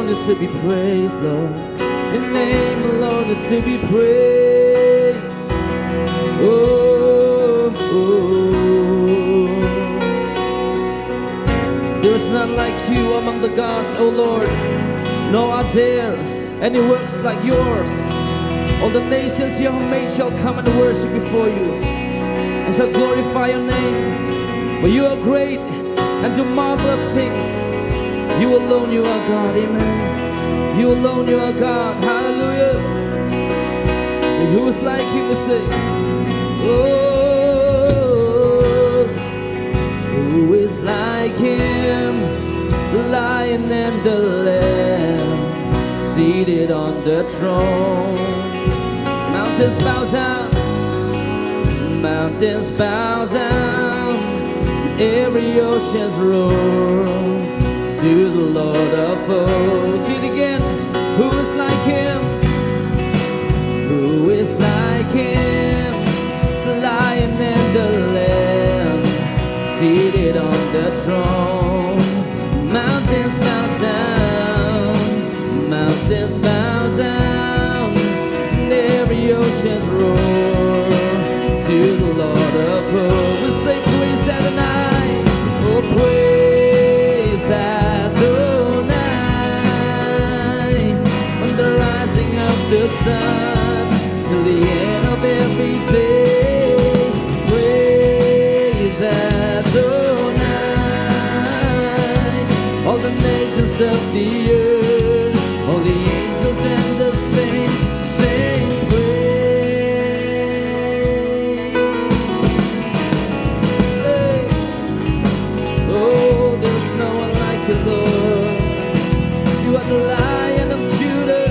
alone is to be praised, Lord. Your name alone is to be praised. Oh, oh. There is none like you among the gods, O Lord. No are there any works like yours. All the nations you have made shall come and worship before you, and shall glorify your name. For you are great and do marvelous things. You alone, you are God, amen. You alone, you are God, hallelujah. So who is like you to say, oh, who is like him, the Lion and the Lamb, seated on the throne. Mountains bow down, mountains bow down, every ocean's roar to the Lord of hosts. See it again. Who is like him? Who is like him? The Lion and the Lamb, seated on the throne. Mountains bow down, mountains bow down, every ocean's roar to the Lord of hosts. We say praise Adonai, oh praise Adonai, from the rising of the sun till the end of every day. Praise Adonai, all the nations of the earth, all the angels and the saints sing praise. Hey. Oh, there's no one like you, Lord. You are the Lion of Judah,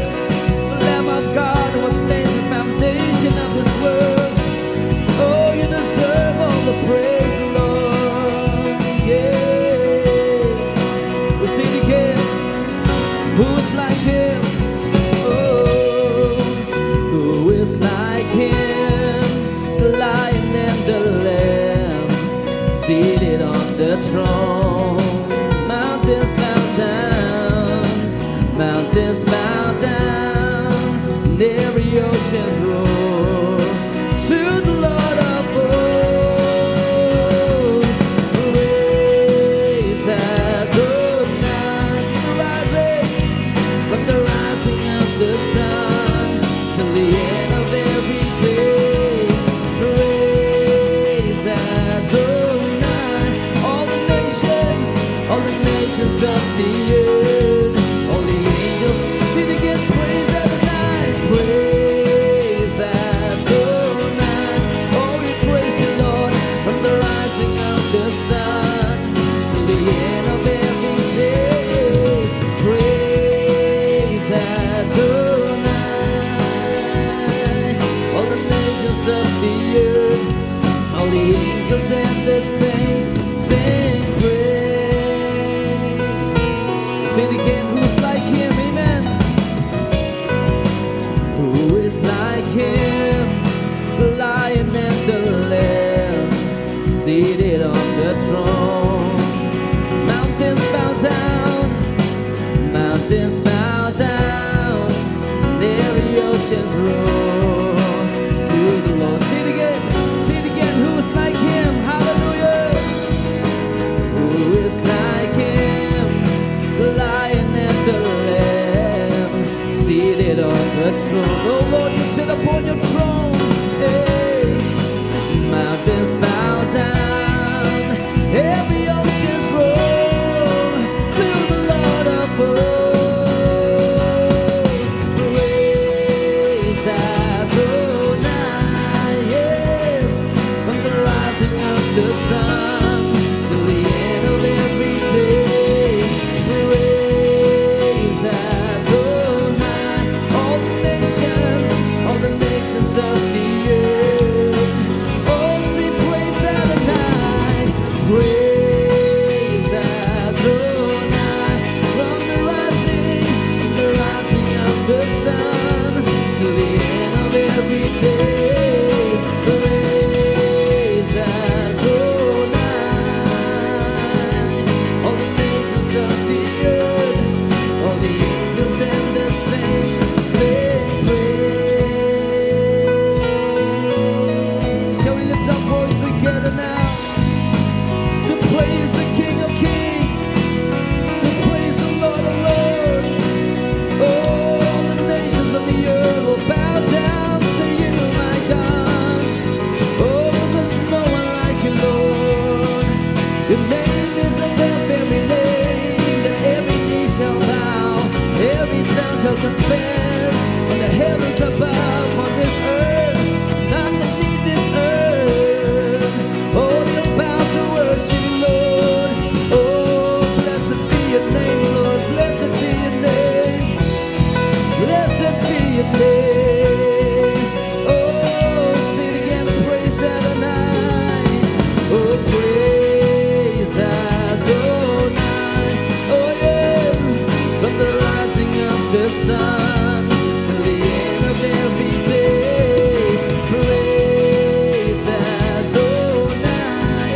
the Lamb of God who was slain the foundation of this world. Oh, you deserve all the praise, Lord. Yeah. We'll sing it again. Who's like him? Oh, who is like him? The Lion and the Lamb, seated on the throne. Mountains bow down, mountains bow down, and every ocean's roar to the Lord of hosts. Praise Adonai, rising from the rising of the sun till the end of every day. Praise Adonai, all the nations of the earth, all the angels, sing again. Praise Adonai, praise Adonai. Oh, we praise you, Lord, from the rising of the sun till the end of every day. Praise Adonai, all the nations of the earth, all the angels and the saints sing praise. Say it again. Who's like him? Amen. Who is like him? The Lion and the Lamb, seated on the throne. Mountains bow down, mountains bow down, and every ocean's roar to the Lord. Say it again. Say it again. Who's like him? Hallelujah. Who is like him? The Lion and the Lamb, seated on the throne. Oh Lord, you sit upon your throne. Hey. Mountains bow down, every ocean's roar to the Lord of hosts. Praise Adonai, yes, from the rising of the sun till the end of every day. Praise Adonai, all the nations of the earth. Oh, sing praise Adonai, praise Adonai, from the rising of the sun to the end of every day. Praise Adonai, all the nations of the earth, all the Your name is above every name, that every knee shall bow, every tongue shall confess, on the heavens above, on this earth, underneath this earth. Oh, they'll bow to worship you, Lord. Oh, blessed be your name, Lord. Blessed be your name. Blessed be your name. Oh, sing it again, praise Adonai. Oh, praise Adonai. Oh, yeah. From the rising of the sun to the end of every day. Praise Adonai.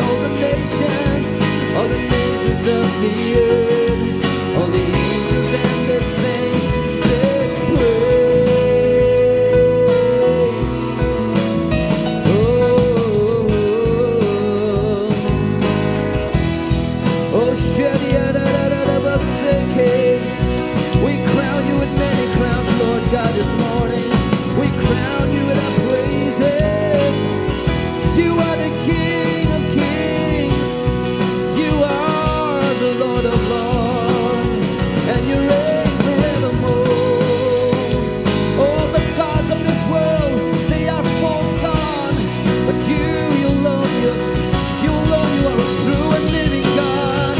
All the nations of the earth, all the angels and the saints say praise. Oh, Shadiadadadabaseke. We crown you with many crowns, Lord God, this morning. We crown you with our praises. You are the King of kings. You are the Lord of lords, and you reign forevermore. All the gods of this world, they are false gods, but you alone, you alone, you are a true and living God.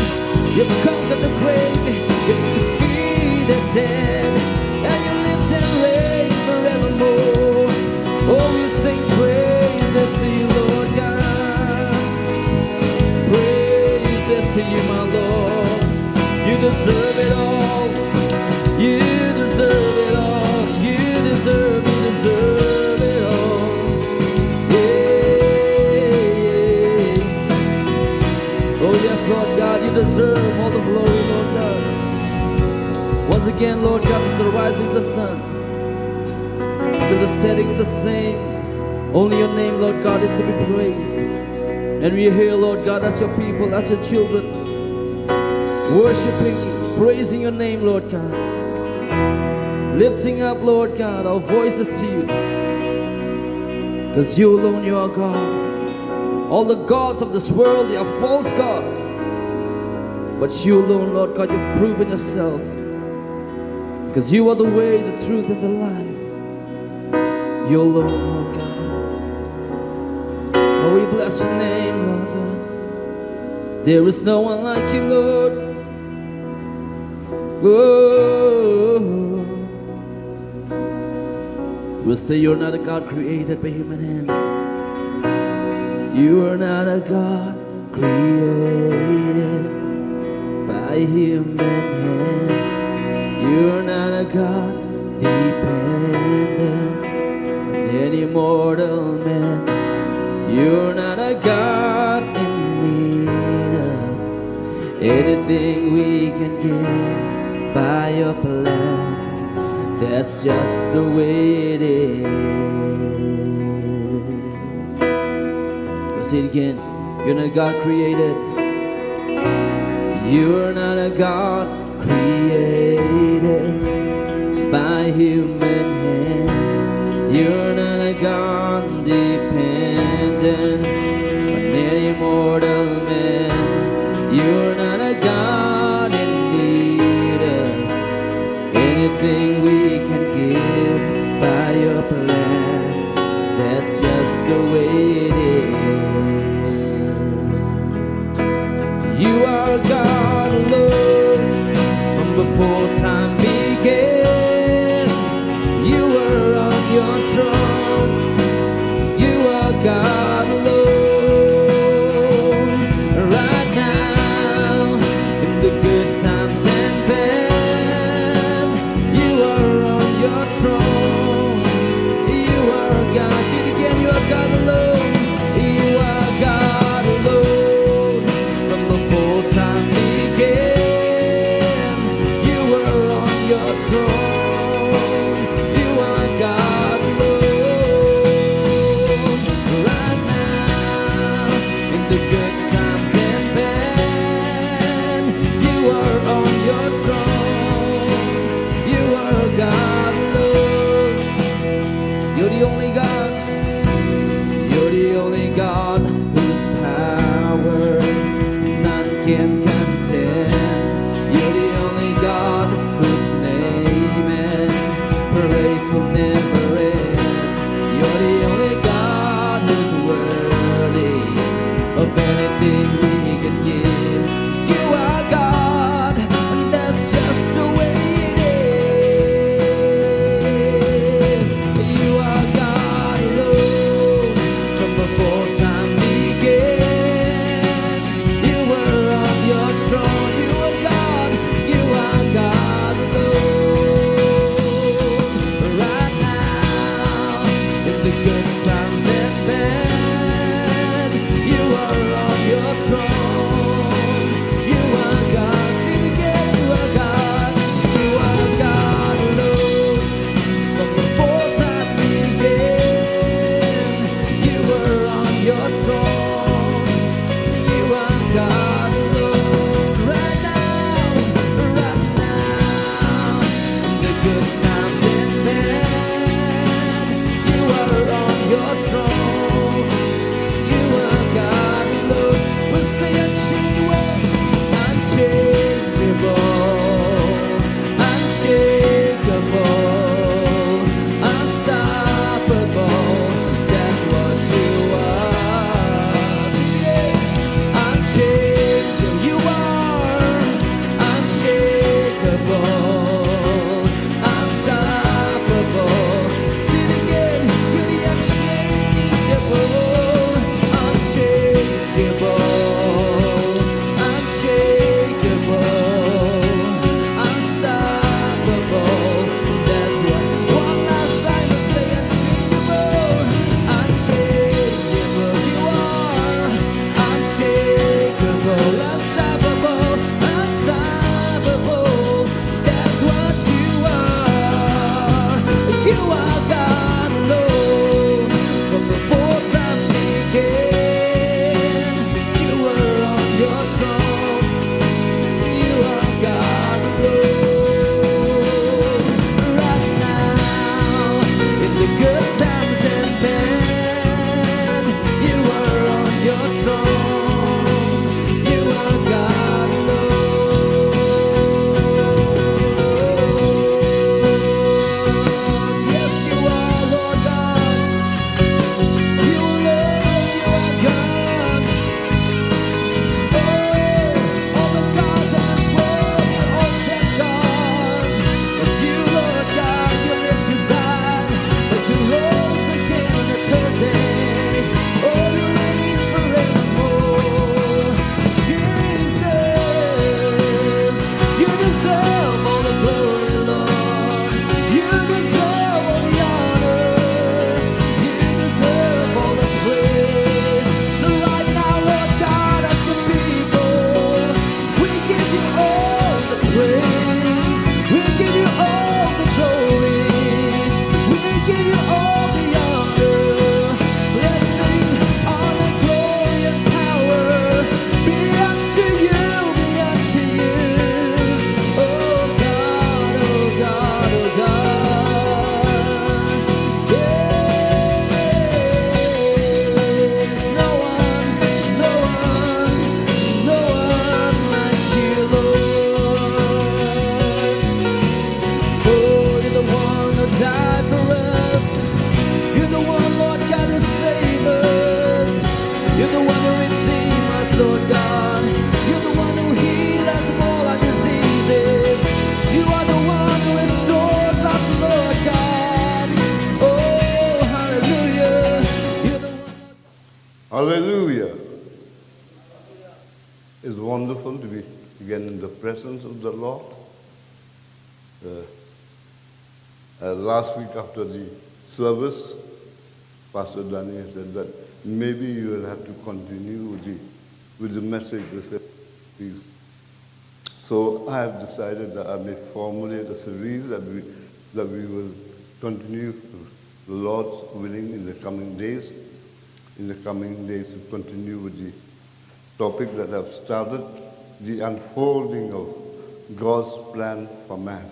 You've conquered the grave, you've defeated dead, and you live and reign forevermore. Oh, we sing praises to you, Lord God. Praises to you, my Lord. You deserve it all. You deserve it all. You deserve it all. Yeah. Oh, yes, Lord God, you deserve all the glory, Lord God. Once again, Lord God, from the rising of the sun to the setting of the same, only your name, Lord God, is to be praised. And we are here, Lord God, as your people, as your children, worshiping you, praising your name, Lord God, lifting up, Lord God, our voices to you, because you alone, you are God. All the gods of this world, they are false gods, but you alone, Lord God, you've proven yourself, because you are the way, the truth, and the life. You alone, Lord God. Oh, we bless your name, Lord God. There is no one like you, Lord. Oh, we'll say you're not a God created by human hands. You are not a God created by human hands. You are not a God dependent on any mortal man. You're not a God in need of anything we can give by your plans. That's just the way it is. Let's say it again. You're not a God created. You're not a God created by human hands. You're not a God dependent on any mortal man. You're not a God in need of anything we can give by your plans. That's just the way it is. You are God alone from before time began. You were on your throne. You are God alone right now in the good times and bad. You are on your throne. You are God. See it again. You are God alone. You are God alone from before time began. You were on your throne. You are God alone right now in the good times and bad. You are on your throne. You are God alone. You're the only God. You're the only God whose power can contend. You're the only God whose name and praise will never end. You're the only God who's worthy of anything we can give. You are God, and that's just the way it is. You are God alone from before time began. You were on your throne. You are God. You are God alone. Right now, in the good times and bad, you are on your throne. You are God. Sing again. You are God. You are God alone. From before time began, you were on your throne. You are God alone. Right now, in the good times and bad, you are on your throne. You are God alone. We'll stay unshakable, unstoppable. That's what you are. Yeah. Unchangeable, you are unshakable, unstoppable. Sing it again, you're the unchangeable, unchangeable, unshakable, unstoppable. That's what. One last time, let's say unchangeable, unchangeable. You are unshakable, unstoppable, unstoppable. That's what you are. You are God alone from before time began. You were on your throne. You are God alone. Right now, in the good times and bad, you are on your throne. You are God alone. Yes, you are, Lord God. You alone, you are God. All the gods of this world are all dead gods. But you, Lord God, you lived, you died, but you rose again on the third day. Oh, you reign forevermore. Jesus, you deserve all the glory, Lord. You deserve all the honor. You deserve all the praise. So right now, Lord God, as your people, we give you all the praise. We give you all the glory. We give you all the honor. Blessing, honor, glory, and power be unto you, be unto you. Oh God, oh God, oh God. Yes, no one, no one, no one like you, Lord. Oh, you're the one who died for us. You're the one, Lord God, who saved us. You're the one who redeemed us, Lord God. You're the one who healed us from all our diseases. You are the one who restores us, Lord God. Oh, hallelujah. You're the one, Lord. Hallelujah. It's wonderful to be again in the presence of the Lord. Last week after the service, Pastor Danny said that maybe you will have to continue with the message this series. So I have decided that I may formulate a series that we will continue, the Lord's willing, in the coming days. In the coming days, to continue with the topic that I've started, the unfolding of God's plan for man.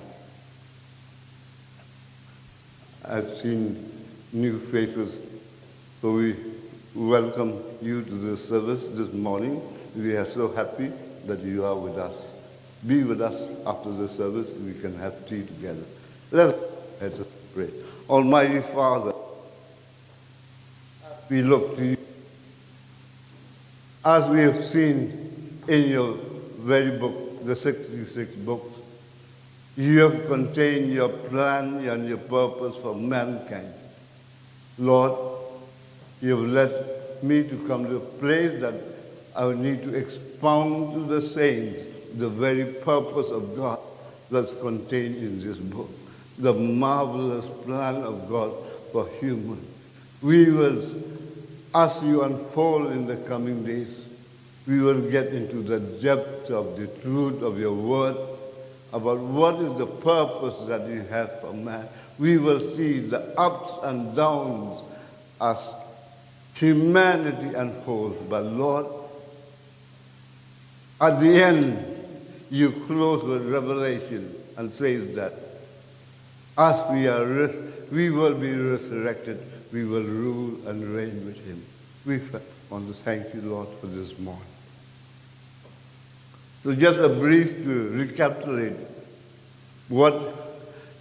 I've seen new faces, so we welcome you to the service this morning. We are so happy that you are with us. Be with us after the service. We can have tea together. Let us pray. Almighty Father, we look to you. As we have seen in your very book, the 66 books, you have contained your plan and your purpose for mankind. Lord, you have led me to come to a place that I would need to expound to the saints the very purpose of God that's contained in this book, the marvelous plan of God for humans. We will, as you unfold in the coming days, we will get into the depth of the truth of your word about what is the purpose that you have for man. We will see the ups and downs as humanity unfolds. But Lord, at the end, you close with revelation and says that as we will be resurrected, we will rule and reign with him. We want to thank you, Lord, for this morning. So just a brief to recapitulate what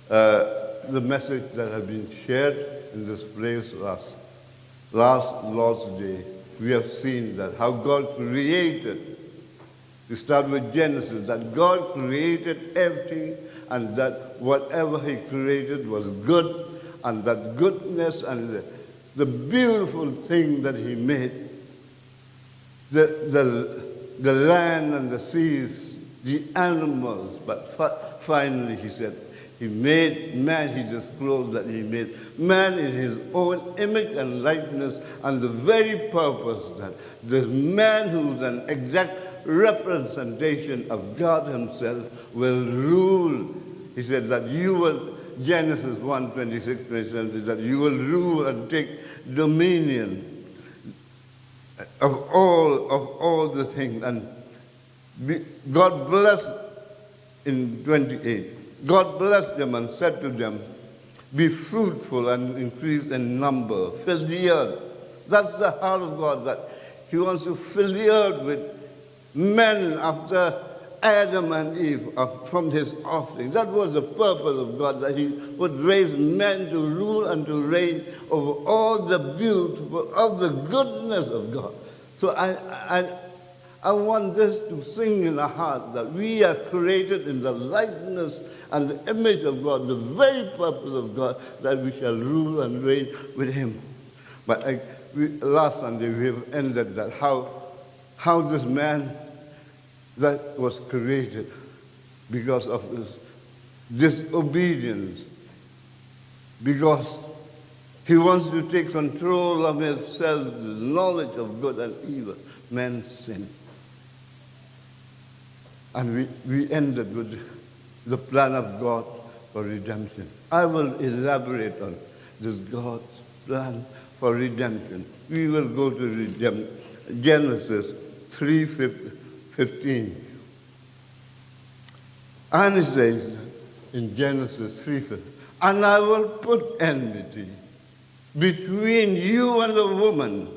the message that has been shared in this place last Lord's Day. We have seen that how God created, to start with Genesis, that God created everything and that whatever he created was good, and that goodness and the beautiful thing that he made, the land and the seas, the animals. But finally, he said, he made man, he disclosed that he made man in his own image and likeness, and the very purpose that this man who's an exact representation of God himself will rule. He said that you will, Genesis 1:26-27, that you will rule and take dominion of all the things. And God blessed in 28. God blessed them and said to them, be fruitful and increase in number, fill the earth. That's the heart of God, that he wants to fill the earth with men after Adam and Eve from his offspring. That was the purpose of God, that he would raise men to rule and to reign over all the beautiful, of the goodness of God. So I want this to sing in our heart, that we are created in the likeness and the image of God, the very purpose of God, that we shall rule and reign with him. But last Sunday we have ended that how this man that was created because of his disobedience, because he wants to take control of himself, the knowledge of good and evil, man sinned. And we ended with the plan of God for redemption. I will elaborate on this God's plan for redemption. We will go to Genesis 3:15. And it says in Genesis 3:15, and I will put enmity between you and the woman,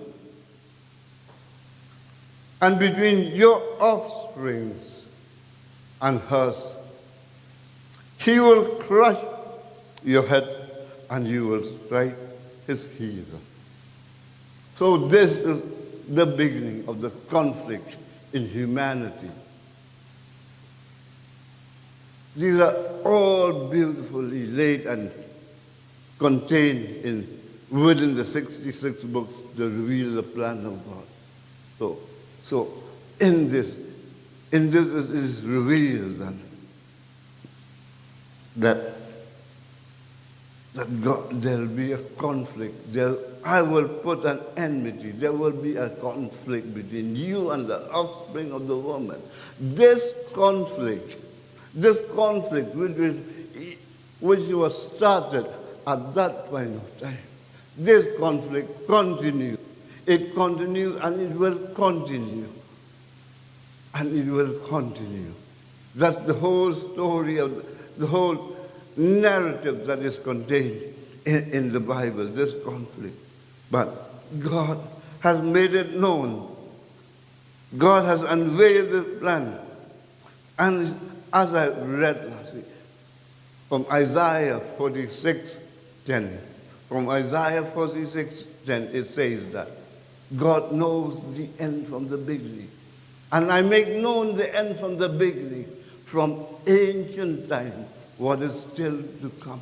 and between your offsprings and hers. He will crush your head, and you will strike his heel. So this is the beginning of the conflict in humanity. These are all beautifully laid and contained within the 66 books to reveal the plan of God. So in this it is revealed that God, there will be a conflict. I will put an enmity. There will be a conflict between you and the offspring of the woman. This conflict which was started at that point of time, this conflict continues. It continues and it will continue. And it will continue. That's the whole story of the whole narrative that is contained in the Bible, this conflict. But God has made it known. God has unveiled this plan And as I read last week, from Isaiah 46:10, from Isaiah 46:10, it says that God knows the end from the beginning. And I make known the end from the beginning, from ancient time, what is still to come.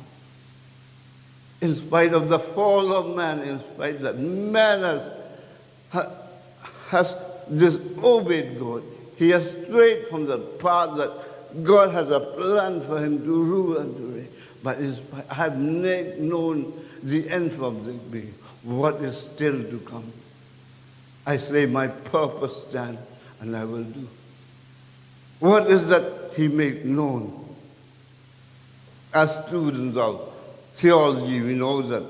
In spite of the fall of man, in spite that man has disobeyed God, he has strayed from the path that God has a plan for him to rule and to reign. But I have made known the end from the beginning, what is still to come. I say, my purpose stand, and I will do. What is that he made known? As students of theology, we know that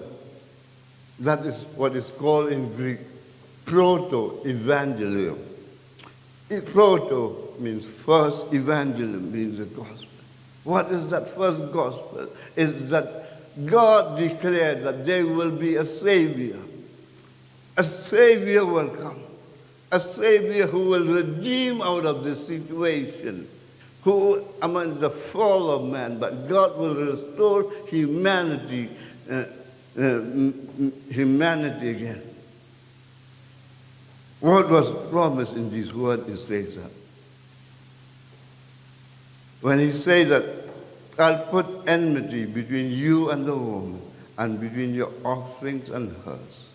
that is what is called in Greek proto-evangelium. Proto means first, evangelium means the gospel. What is that first gospel? Is that God declared that there will be a Savior. A Savior will come. A Savior who will redeem out of this situation, who among the fall of man, but God will restore humanity, humanity again. What was promised in these words, it says that. When he said that, I'll put enmity between you and the woman, and between your offspring and hers.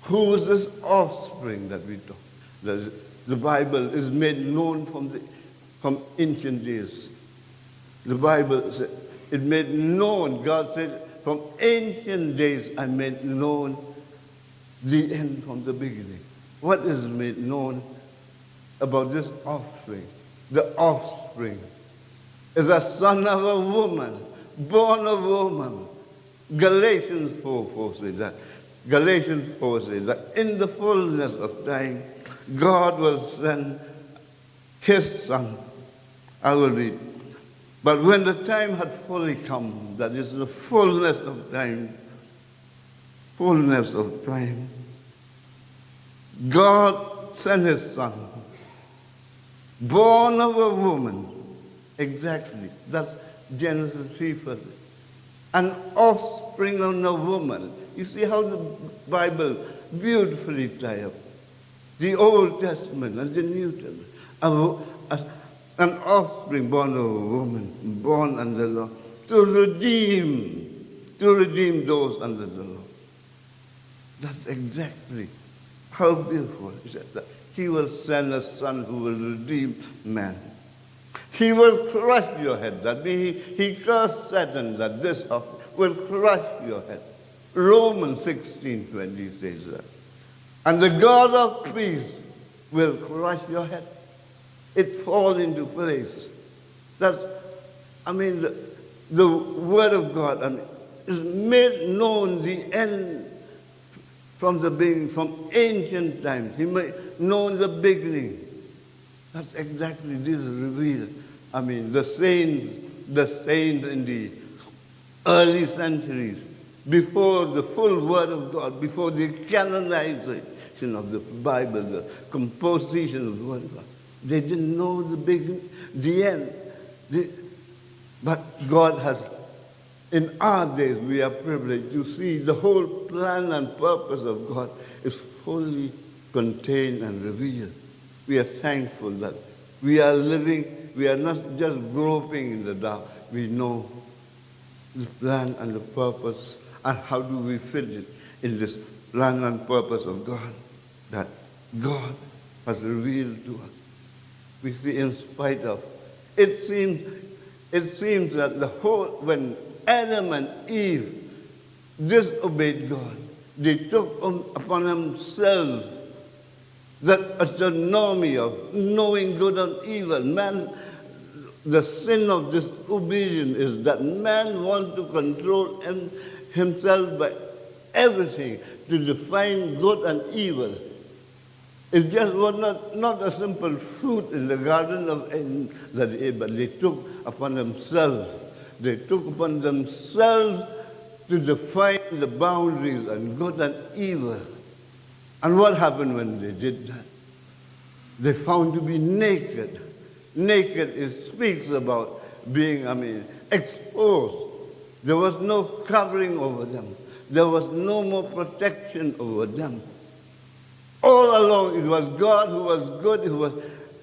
Who is this offspring that we talk? The Bible is made known from ancient days. The Bible said, it made known, God said, from ancient days I made known the end from the beginning. What is made known about this offspring? The offspring is a son of a woman, born of woman. Galatians 4 says that. Galatians 4 says that in the fullness of time, God will send his son. I will read. But when the time had fully come, that is the fullness of time, God sent his son, born of a woman. Exactly. That's Genesis 3:1. An offspring of a woman. You see how the Bible beautifully ties up the Old Testament and the New Testament. An offspring born of a woman, born under the law, to redeem those under the law. That's exactly how beautiful he said that. He will send a son who will redeem man. He will crush your head. That means he cursed Satan that this will crush your head. Romans 16:20 says that. And the God of peace will crush your head. It falls into place. That's, the word of God is made known the end from the beginning, from ancient times. He made known the beginning. That's exactly this revealed. The saints in the early centuries, before the full word of God, before the canonization of the Bible, the composition of the word of God, they didn't know the end. But God has, in our days, we are privileged to see the whole plan and purpose of God is fully contained and revealed. We are thankful that we are living, we are not just groping in the dark. We know the plan and the purpose, and how do we fit it in this plan and purpose of God that God has revealed to us. We see in spite of, it seems that when Adam and Eve disobeyed God, they took upon themselves that autonomy of knowing good and evil. Man, the sin of disobedience is that man wants to control himself by everything, to define good and evil. It just was not a simple fruit in the garden of Eden that they ate, but they took upon themselves. They took upon themselves to define the boundaries and good and evil. And what happened when they did that? They found to be naked. Naked, it speaks about being, exposed. There was no covering over them. There was no more protection over them. All along, it was God who was good,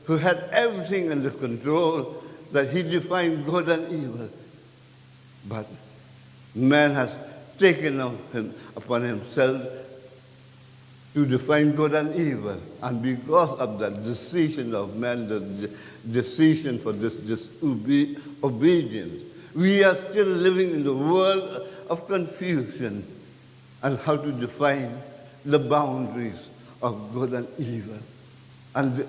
who had everything under control, that he defined good and evil. But man has taken upon himself to define good and evil. And because of that decision of man, the decision for this disobedience, we are still living in the world of confusion and how to define the boundaries of good and evil. And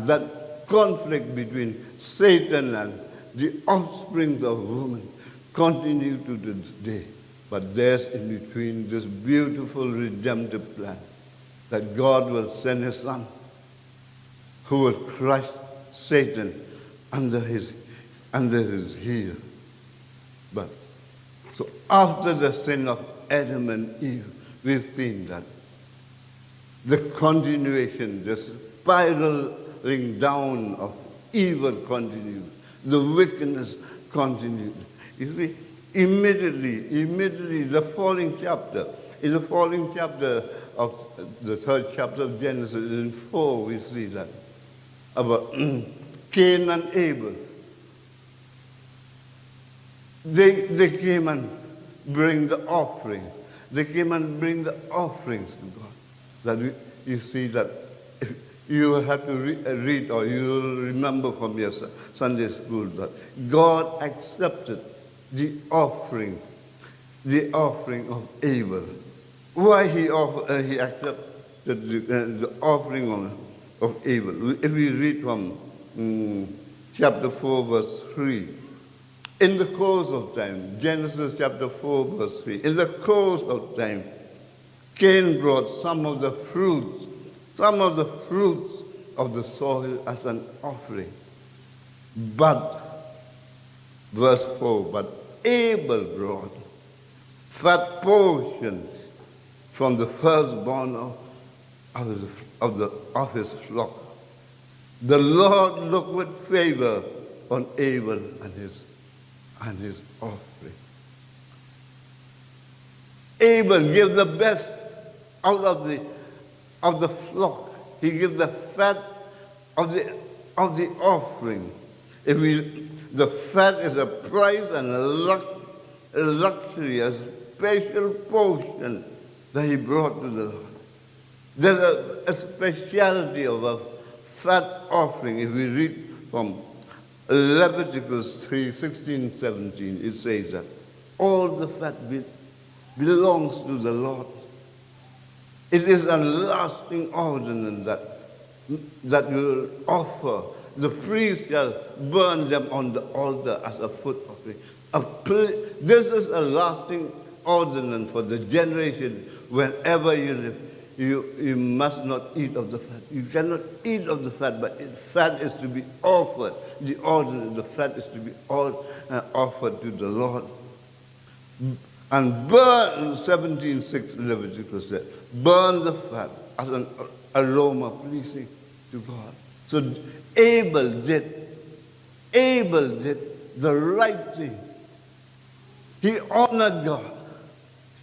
that conflict between Satan and the offspring of woman continue to this day. But there's in between this beautiful redemptive plan that God will send his Son who will crush Satan under his heel. But so after the sin of Adam and Eve, we've seen that the continuation, the spiraling down of evil continued, the wickedness continued. You see, immediately, the falling chapter, in the falling chapter of the third chapter of Genesis, in 4, we see that about Cain and Abel. They came and bring the offering. They came and bring the offerings to God. That you see that if you have to read, or you will remember from your Sunday school, that God accepted the offering of Abel. Why he accepted the offering of Abel? If we read from chapter 4, verse 3. In the course of time, Genesis chapter 4, verse 3, in the course of time, Cain brought some of the fruits of the soil as an offering. But, verse 4, but Abel brought fat portions from the firstborn of his flock. The Lord looked with favor on Abel and his offering. Abel gave the best out of the flock. He gave the fat of the offering. The fat is a price and a luxury, a special portion that he brought to the Lord. There's a speciality of a fat offering. If we read from Leviticus 3, 16, 17, it says that all the fat belongs to the Lord. It is a lasting ordinance that you will offer. The priest shall burn them on the altar as a food offering. This is a lasting ordinance for the generation whenever you live. You must not eat of the fat. You cannot eat of the fat, but fat is to be offered. The ordinance, the fat is to be offered to the Lord. And burn, 17:6 Leviticus said, burn the fat as an aroma pleasing to God. So Abel did the right thing. He honored God.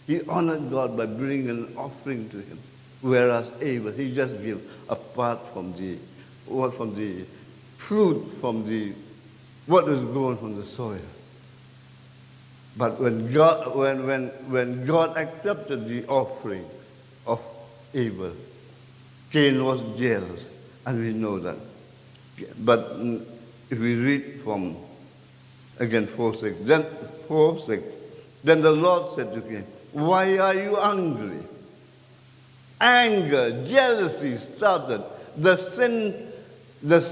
He honored God by bringing an offering to him. Whereas Abel, he just gave apart from the fruit, from what was grown from the soil. But when God accepted the offering of Abel, Cain was jealous, and we know that. But if we read from again 4:6, then the Lord said to Cain, "Why are you angry?" Anger, jealousy started. The sin that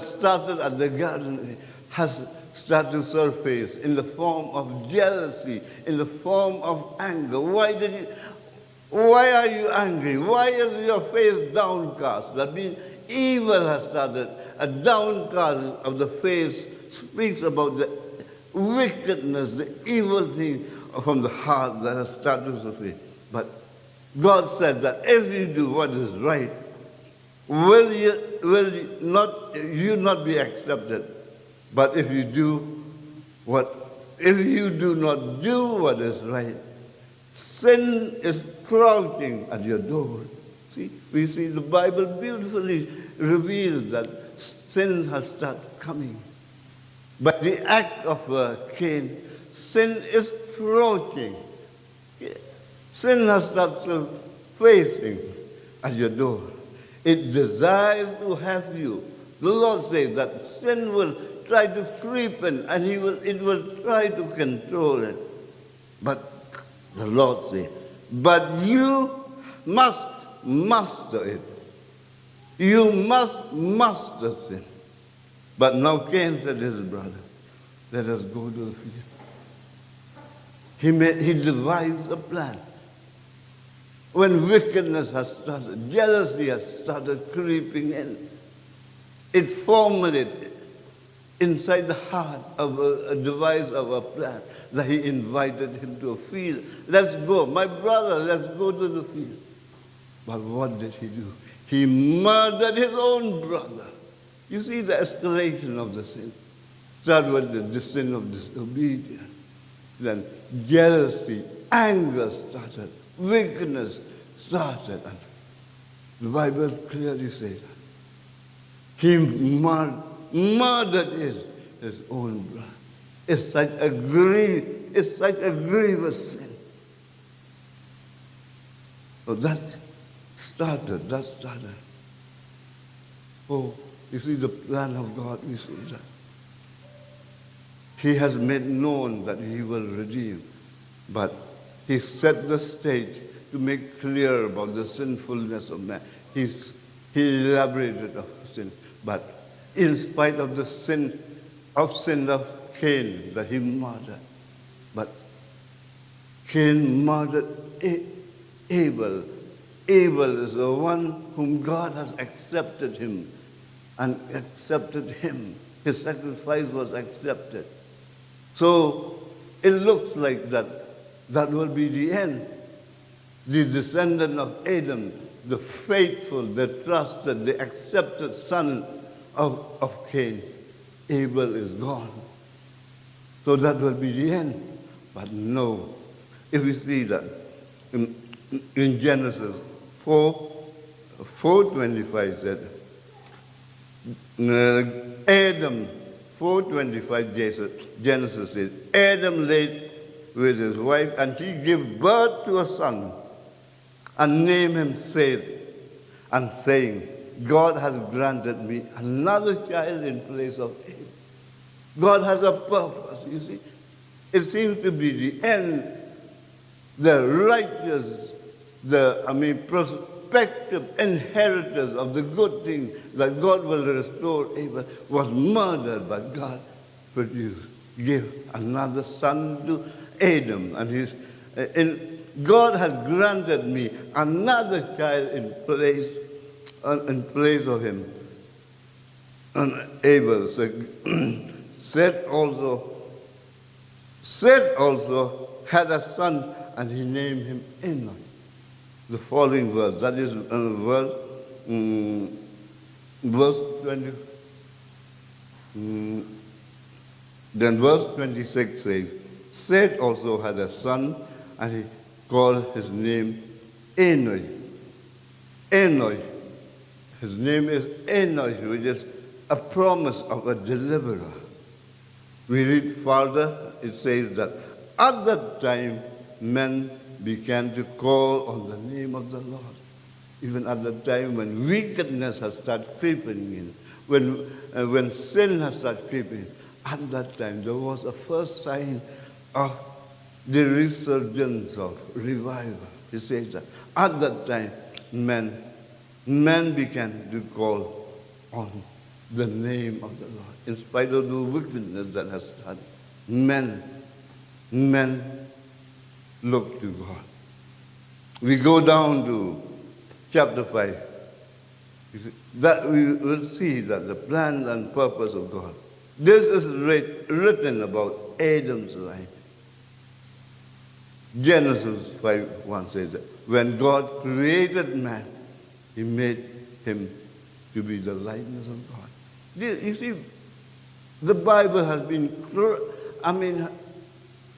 started at the garden has started to surface in the form of jealousy, in the form of anger. Why are you angry? Why is your face downcast? That means evil has started. A downcast of the face speaks about the wickedness, the evil thing from the heart that has started to surface. But God said that if you do what is right, will you not be accepted? But if you do not do what is right, sin is crouching at your door. See, we see the Bible beautifully reveals that sin has started coming. But the act of Cain, sin is crouching. Sin has started facing at your door. It desires to have you. The Lord says that sin will try to creep in and it will try to control it. But the Lord says, but you must master it. You must master sin. But now Cain said to his brother, let us go to the field. He devised a plan. When wickedness has started, jealousy has started creeping in, it formulated inside the heart of a device of a plan that he invited him to a field. Let's go. My brother, let's go to the field. But what did he do? He murdered his own brother. You see the escalation of the sin. Started with the sin of disobedience. Then jealousy, anger started. Wickedness started. And the Bible clearly says that. He murdered his own brother. It's such a grievous sin. So that started. Oh, you see the plan of God, we see that. He has made known that he will redeem, but he set the stage to make clear about the sinfulness of man. He elaborated of sin, but in spite of the sin of Cain that he murdered, but Cain murdered Abel. Abel is the one whom God has accepted him and accepted him. His sacrifice was accepted. So it looks like that will be the end. The descendant of Adam, the faithful, the trusted, the accepted son of Cain, Abel is gone. So that will be the end. But no. If we see that in Genesis 4:25 said, Adam, 4:25 Genesis says, Adam laid with his wife and he gave birth to a son and named him Seth, and saying, God has granted me another child in place of Abel. God has a purpose, you see. It seems to be the end, the righteous, prospective inheritors of the good thing that God will restore Abel was murdered, but God gave another son to Adam, and God has granted me another child in place of him. And Abel said, Seth also had a son, and he named him Enoch. The following verse, that is verse 20. Then verse 26 says, Seth also had a son, and he called his name Enoch. Enoch. His name is Enoch, which is a promise of a deliverer. We read further, it says that at that time men began to call on the name of the Lord. Even at the time when wickedness has started creeping in, when sin has started creeping in, at that time there was a first sign of the resurgence of revival. He says that at that time men began to call on the name of the Lord. In spite of the wickedness that has started, men look to God. We go down to chapter 5. That we will see that the plan and purpose of God. This is written about Adam's life. Genesis 5:1 says that when God created man, he made him to be the likeness of God. You see, the Bible has been,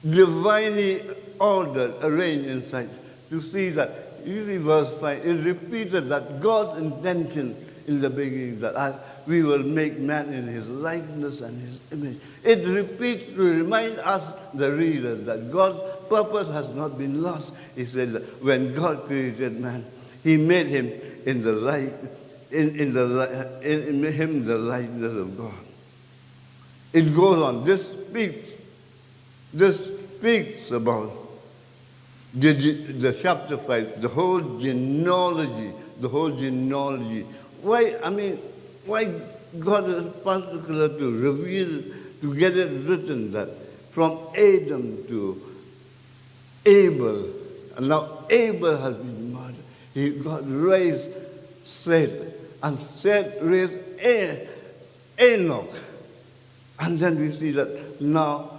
divinely ordered, arranged inside. You see that, you see verse 5, it repeated that God's intention in the beginning, that we will make man in his likeness and his image. It repeats to remind us, the reader, that God's purpose has not been lost. He said that when God created man, he made him in the in him the likeness of God. It goes on. This speaks about the chapter 5, the whole genealogy. Why God is particular to reveal, to get it written that from Adam to Abel, and now Abel has been murdered. God raised Seth, and Seth raised Enoch. And then we see that now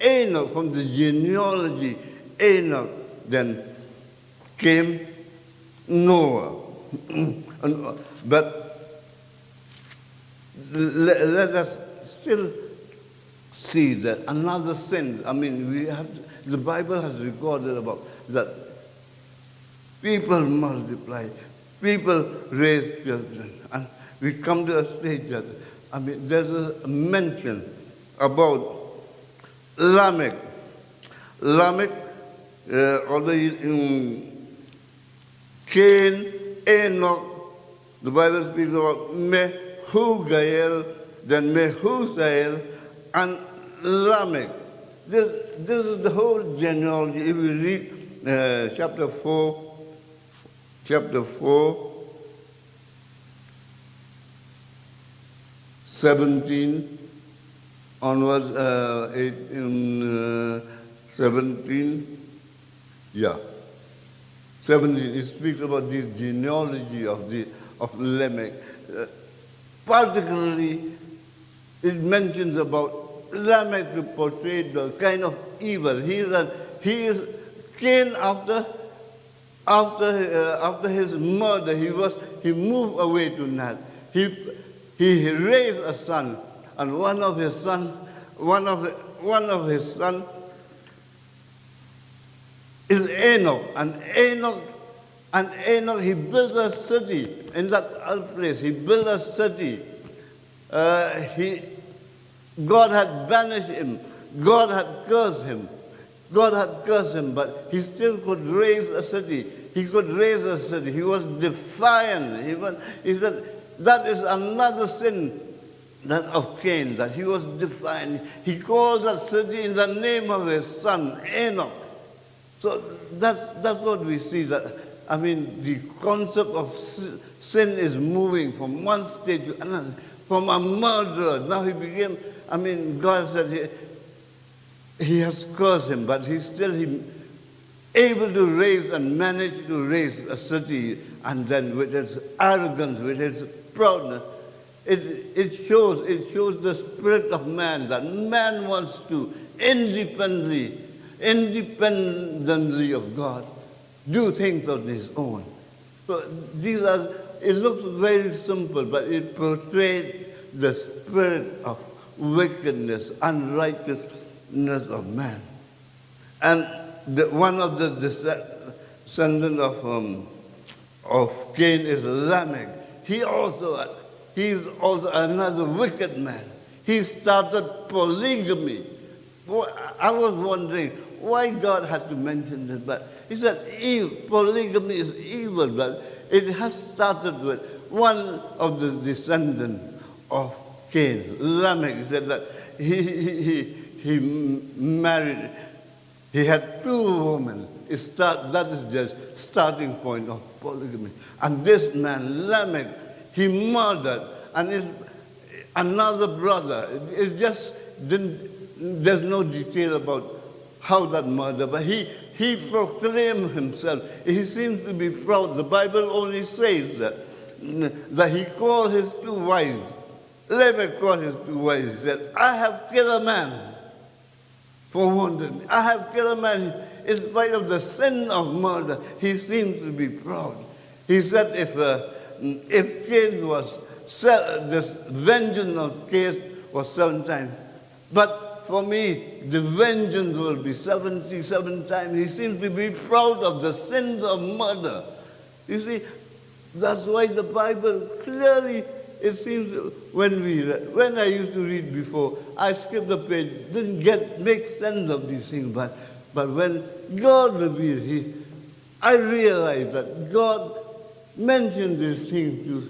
Enoch, from the genealogy, Enoch, then came Noah. But let us still see that another sin. The Bible has recorded about that people multiply, people raise children, and we come to a stage that there's a mention about Lamech. Although Cain, Enoch, the Bible speaks about Mehujael, then Mehujael, and Lamech. This is the whole genealogy. If we read chapter 4, 17 onwards, 17, 17, it speaks about this genealogy of Lamech. Particularly, it mentions about Lamech to portray the kind of evil. He is Cain after his murder. He moved away to Nod. He raised a son, and one of his sons is Enoch, and Enoch he built a city in that other place. He built a city. God had banished him. God had cursed him, but he still could raise a city. He could raise a city. He was defiant. He said, that is another sin that of Cain, that he was defiant. He called that city in the name of his son, Enoch. So that's what we see, that, the concept of sin is moving from one state to another. From a murderer, now he became, God said he has cursed him, but he's still able to raise and manage to raise a city, and then with his arrogance, with his proudness, it shows the spirit of man, that man wants to independently of God, do things on his own. So it looks very simple, but it portrays the spirit of wickedness, unrighteousness of man. And one of the descendants of Cain is Lamech. He is also another wicked man. He started polygamy. I was wondering why God had to mention this, but he said polygamy is evil, but it has started with one of the descendants of Cain, Lamech. He said that he married, he had two women. That is just starting point of polygamy. And this man, Lamech, he murdered, and another brother. There's no detail about how that murder, but he proclaimed himself. He seems to be proud. The Bible only says that he called his two wives. Lamech called his two wives. He said, I have killed a man for wounding me. I have killed a man. In spite of the sin of murder, he seems to be proud. He said if Cain was this vengeance of case was 7 times. But for me, the vengeance will be 77 times. He seems to be proud of the sins of murder. You see, that's why the Bible clearly, it seems, when I used to read before, I skipped the page, didn't make sense of these things. But when God revealed, I realized that God mentioned these things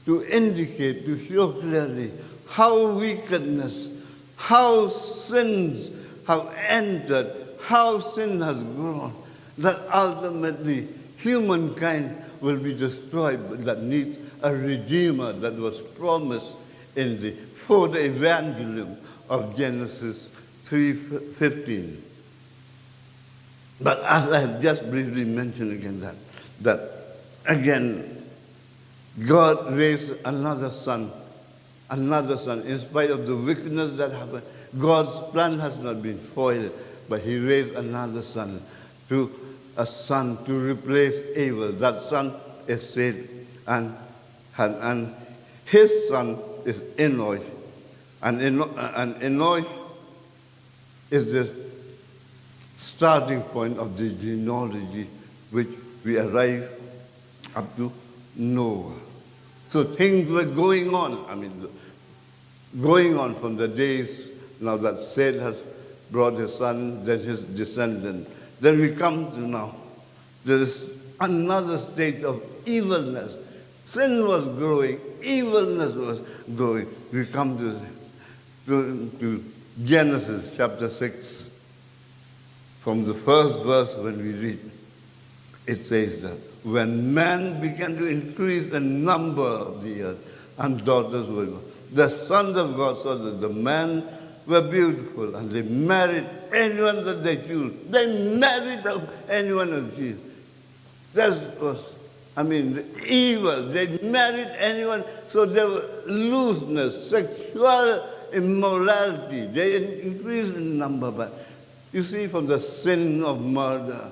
to indicate, to show clearly how wickedness, how sins have entered, how sin has grown, that ultimately humankind will be destroyed, but that needs a Redeemer that was promised in the fourth evangelium of Genesis 3:15. But as I have just briefly mentioned again that again, God raised another son, in spite of the wickedness that happened. God's plan has not been foiled, but he raised another son, to replace Abel. That son is Seth, and his son is Enoch. And Enoch is the starting point of the genealogy which we arrive up to Noah. So things were going on. Going on from the days now that Seth has brought his son, then his descendant. Then we come to now. There is another state of evilness. Sin was growing, evilness was growing. We come to Genesis chapter 6. From the first verse when we read, it says that when man began to increase the number of the earth and daughters were born, the sons of God saw that the men were beautiful and they married anyone that they chose. They married anyone of Jesus. That was, evil. They married anyone, so there was looseness, sexual immorality. They increased in number, but you see, from the sin of murder,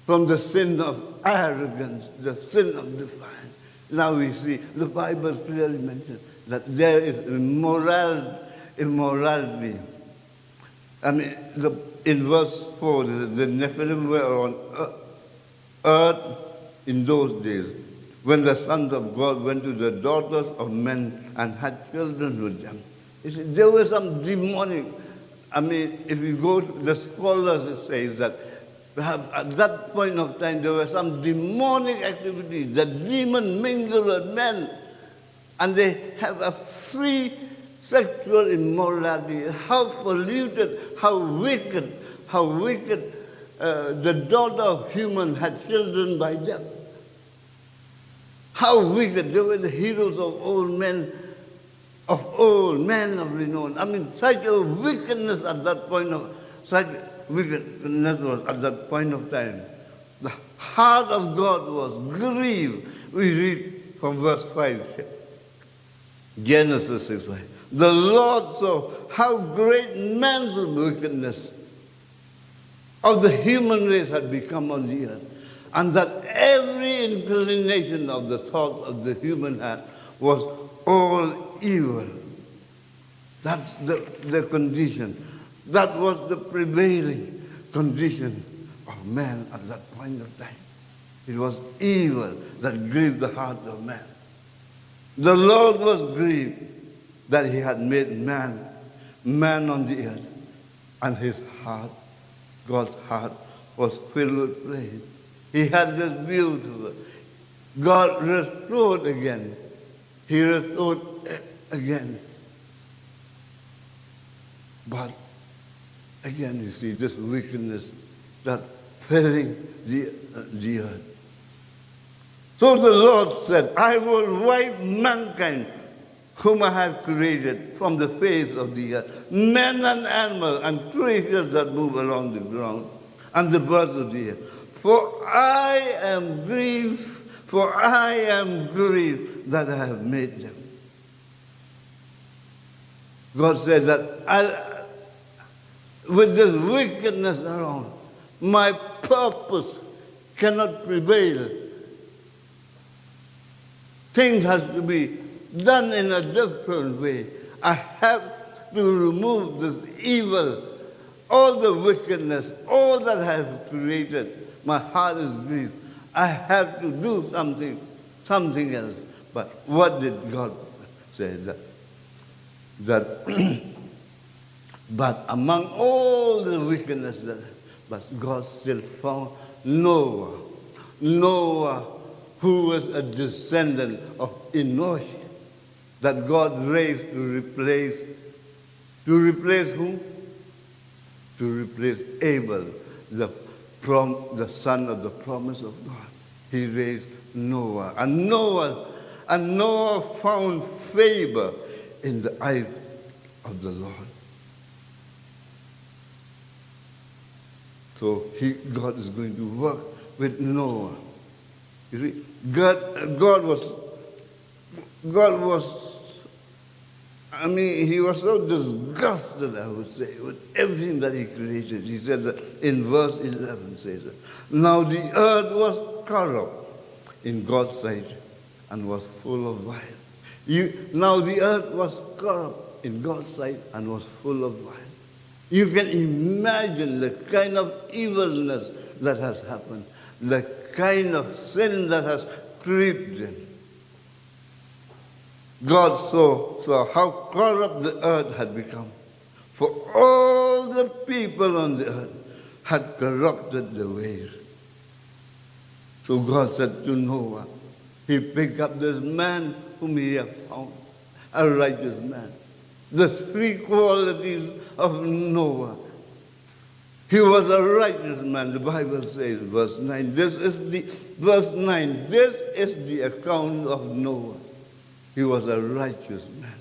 from the sin of arrogance, the sin of defiance, now we see the Bible clearly mentions that there is immorality. In verse 4, the Nephilim were on earth in those days, when the sons of God went to the daughters of men and had children with them. You see, there was some demonic. If you go to the scholars, it says that at that point of time there were some demonic activities. The demon mingle with men, and they have a free sexual immorality. How polluted, how wicked the daughter of human had children by them. How wicked. They were the heroes of old men, men of renown. Such a wickedness at that point such wickedness was at that point of time. The heart of God was grieved. We read from verse 5, Genesis 6:5. The Lord saw how great man's wickedness of the human race had become on the earth, and that every inclination of the thoughts of the human heart was all evil. That's the condition. That was the prevailing condition of man at that point of time. It was evil that grieved the heart of man. The Lord was grieved that he had made man on the earth, and his heart, God's heart, was filled with praise. He had this beautiful. God restored again. He restored again. But again, you see this wickedness that filling the earth. So the Lord said, I will wipe mankind whom I have created from the face of the earth, men and animals and creatures that move along the ground, and the birds of the air. For I am grieved that I have made them. God said that with this wickedness around, my purpose cannot prevail. Things has to be done in a different way. I have to remove this evil, all the wickedness, all that I have created. My heart is grieved. I have to do something else. But what did God say? That but among all the wickedness, but God still found Noah. Noah, who was a descendant of Enosh, that God raised to replace whom? To replace Abel, the son of the promise of God. He raised Noah. And Noah found favor in the eyes of the Lord. So God is going to work with Noah. You see, God was, he was so disgusted, I would say, with everything that he created. He said that in verse 11 says that, now the earth was corrupt in God's sight and was full of violence. Now the earth was corrupt in God's sight and was full of violence. You can imagine the kind of evilness that has happened, the kind of sin that has crept in. God saw how corrupt the earth had become. For all the people on the earth had corrupted their ways. So God said to Noah, he picked up this man whom he had found, a righteous man. The three qualities of Noah. He was a righteous man, the Bible says, verse 9. This is the account of Noah. He was a righteous man.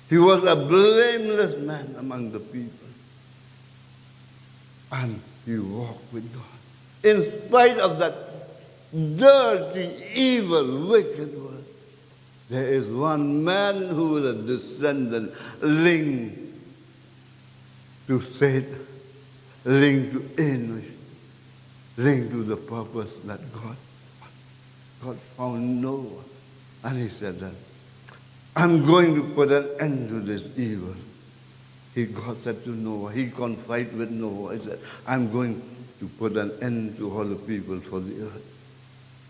He was a blameless man among the people. And he walked with God. In spite of that dirty, evil, wicked world, there is one man who is a descendant linked to Seth, linked to Enosh, linked to the purpose that God found Noah. And he said that, I'm going to put an end to this evil. God said to Noah, he confided with Noah, he said, I'm going to put an end to all the people, for the earth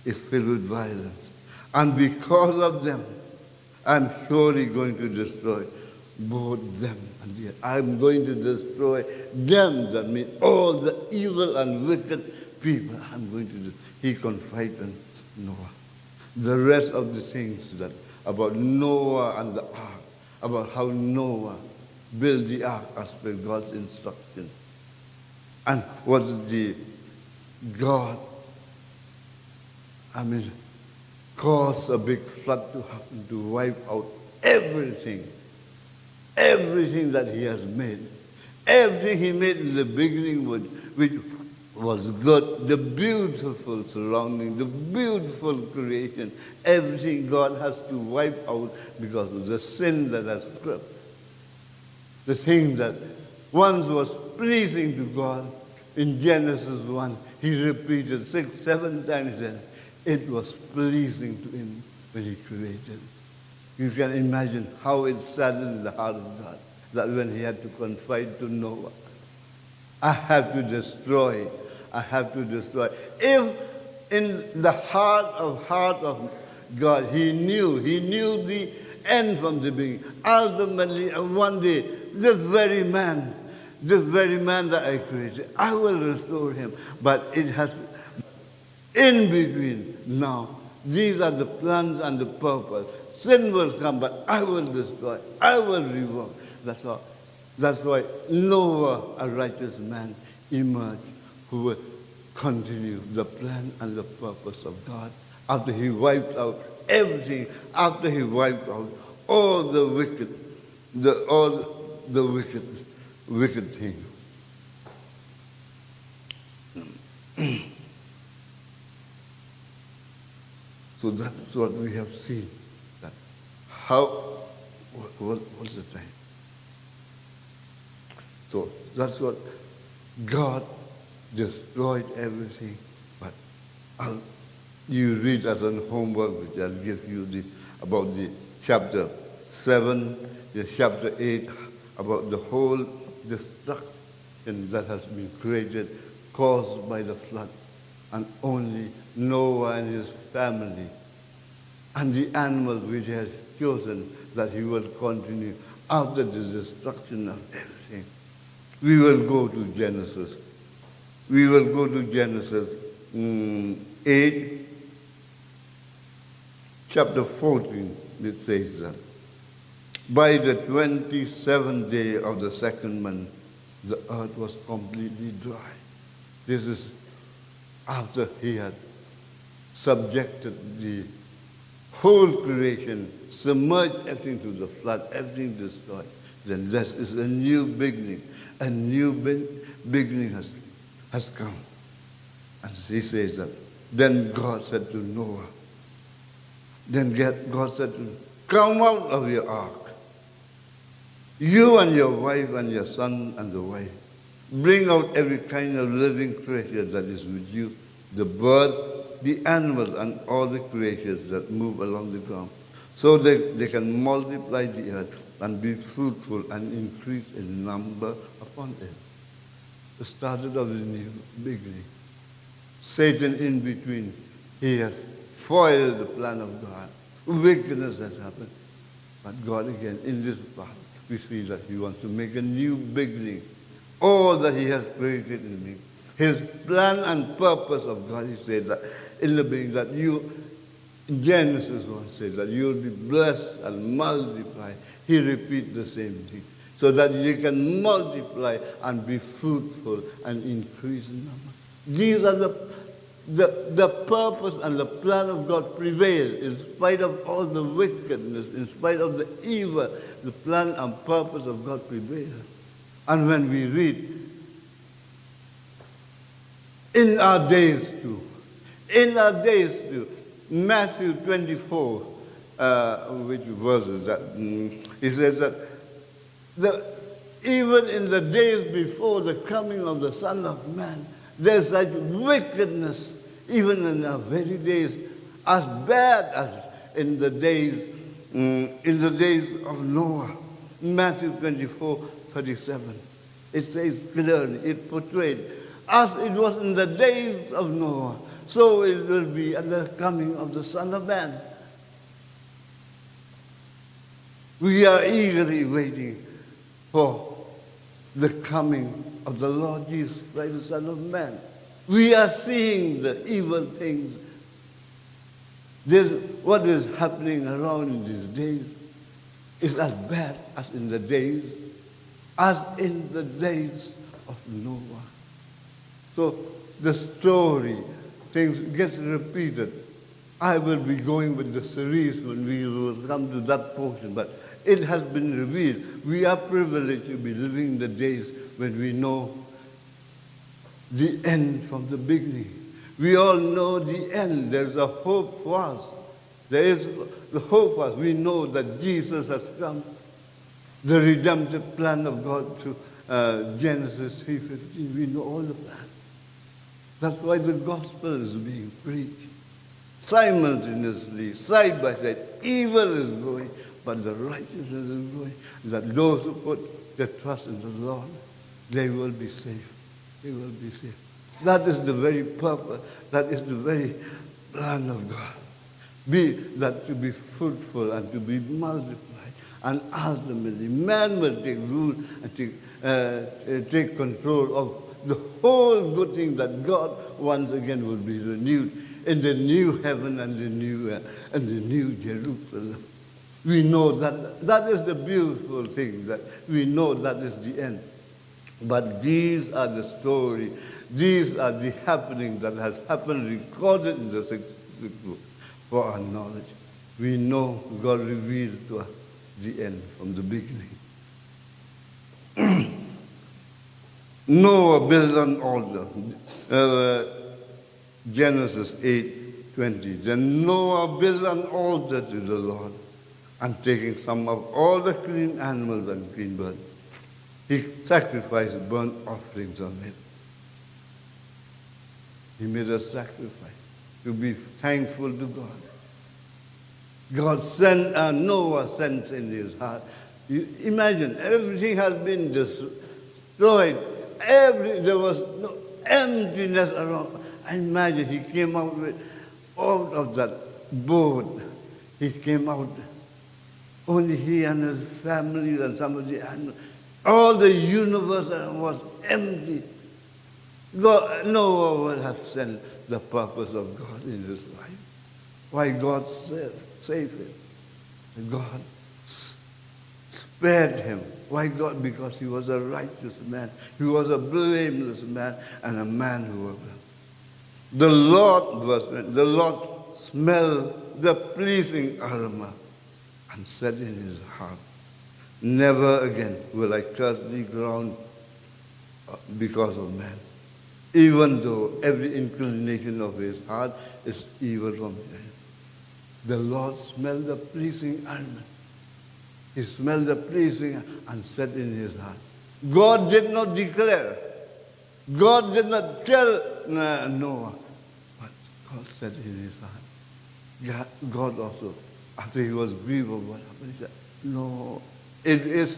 is filled with violence. And because of them, I'm surely going to destroy both them and the earth. I'm going to destroy them, that means all the evil and wicked people. I'm going to do. He confided in Noah. The rest of the things that about Noah and the ark, about how Noah built the ark as per God's instruction. And was the God, caused a big flood to happen, to wipe out everything that he has made. Everything he made in the beginning, which was good, the beautiful surrounding, the beautiful creation, everything God has to wipe out because of the sin that has crept. The thing that once was pleasing to God, in Genesis 1, he repeated 6, 7 times then, it was pleasing to him when he created. You can imagine how it saddened the heart of God that when he had to confide to Noah, I have to destroy. If in the heart of God, he knew the end from the beginning. Ultimately, one day, this very man that I created, I will restore him. But it has, in between now, these are the plans and the purpose. Sin will come, but I will destroy. I will revoke. That's all. That's why Noah, a righteous man, emerged, who will continue the plan and the purpose of God. After he wiped out everything, after he wiped out all the wicked, wicked things. So that's what we have seen. That what's the time? So that's what God destroyed everything. But you read as a homework, which I'll give you about the chapter 7, chapter 8, about the whole destruction that has been created, caused by the flood. And only Noah and his family and the animals which he has chosen, that he will continue after the destruction of everything. We will go to Genesis. We will go to Genesis 8, chapter 14. It says that by the 27th day of the second month, the earth was completely dry. This is after he had subjected the whole creation, submerged everything to the flood, everything destroyed. Then this is a new beginning. A new beginning has come. And he says that, then God said to Noah, God said to him, come out of your ark, you and your wife and your son and the wife. Bring out every kind of living creature that is with you, the birds, the animals, and all the creatures that move along the ground, so they can multiply the earth and be fruitful and increase in number upon it. The started of the new beginning. Satan in between, he has foiled the plan of God. Wickedness has happened. But God again, in this part, we see that he wants to make a new beginning. All that he has created in me. His plan and purpose of God, he said that in the beginning, that you, Genesis 1 says that you will be blessed and multiply. He repeats the same thing. So that you can multiply and be fruitful and increase in number. These are the purpose and the plan of God prevail in spite of all the wickedness, in spite of the evil. The plan and purpose of God prevail. And when we read, in our days too, Matthew 24, which verse is that? He says that even in the days before the coming of the Son of Man, there's such wickedness, even in our very days, as bad as in the days of Noah. Matthew 24:37. It says clearly, it portrayed, as it was in the days of Noah, so it will be at the coming of the Son of Man. We are eagerly waiting for the coming of the Lord Jesus Christ, the Son of Man. We are seeing the evil things. What is happening around in these days is as bad as in the days of Noah. So the story, things gets repeated. I will be going with the series when we will come to that portion, but it has been revealed. We are privileged to be living in the days when we know the end from the beginning. We all know the end. There's a hope for us. There is the hope for us. We know that Jesus has come. The redemptive plan of God to Genesis 3:15. We know all the plans. That's why the gospel is being preached. Simultaneously, side by side, evil is going, but the righteousness is going. That those who put their trust in the Lord, they will be safe. They will be safe. That is the very purpose. That is the very plan of God. To be fruitful and to be multiplied. And ultimately, man will take rule and take control of the whole good thing that God once again will be renewed in the new heaven and the new Jerusalem. We know that is the beautiful thing, that we know that is the end. But these are the story, these are the happenings that has happened, recorded in the sixth book for our knowledge. We know God revealed to us the end from the beginning. Noah built an altar. Genesis 8:20. Then Noah built an altar to the Lord, and taking some of all the clean animals and clean birds, he sacrificed burnt offerings on it. He made a sacrifice to be thankful to God. God sent, Noah sent in his heart. You imagine, everything has been destroyed. There was no emptiness around. I imagine he came out of that boat. He came out, only he and his family and somebody, and all the universe was empty. God, Noah would have sent the purpose of God in his life. Why God saved him. God spared him. Why God? Because he was a righteous man. He was a blameless man and a man who was. The Lord smelled the pleasing aroma and said in his heart, never again will I curse the ground because of man, even though every inclination of his heart is evil from him. The Lord smelled the pleasing aroma. He smelled the pleasing and said in his heart. God did not declare. God did not tell Noah. But God said in his heart. God also, after he was grieved of what happened, he said, no, it's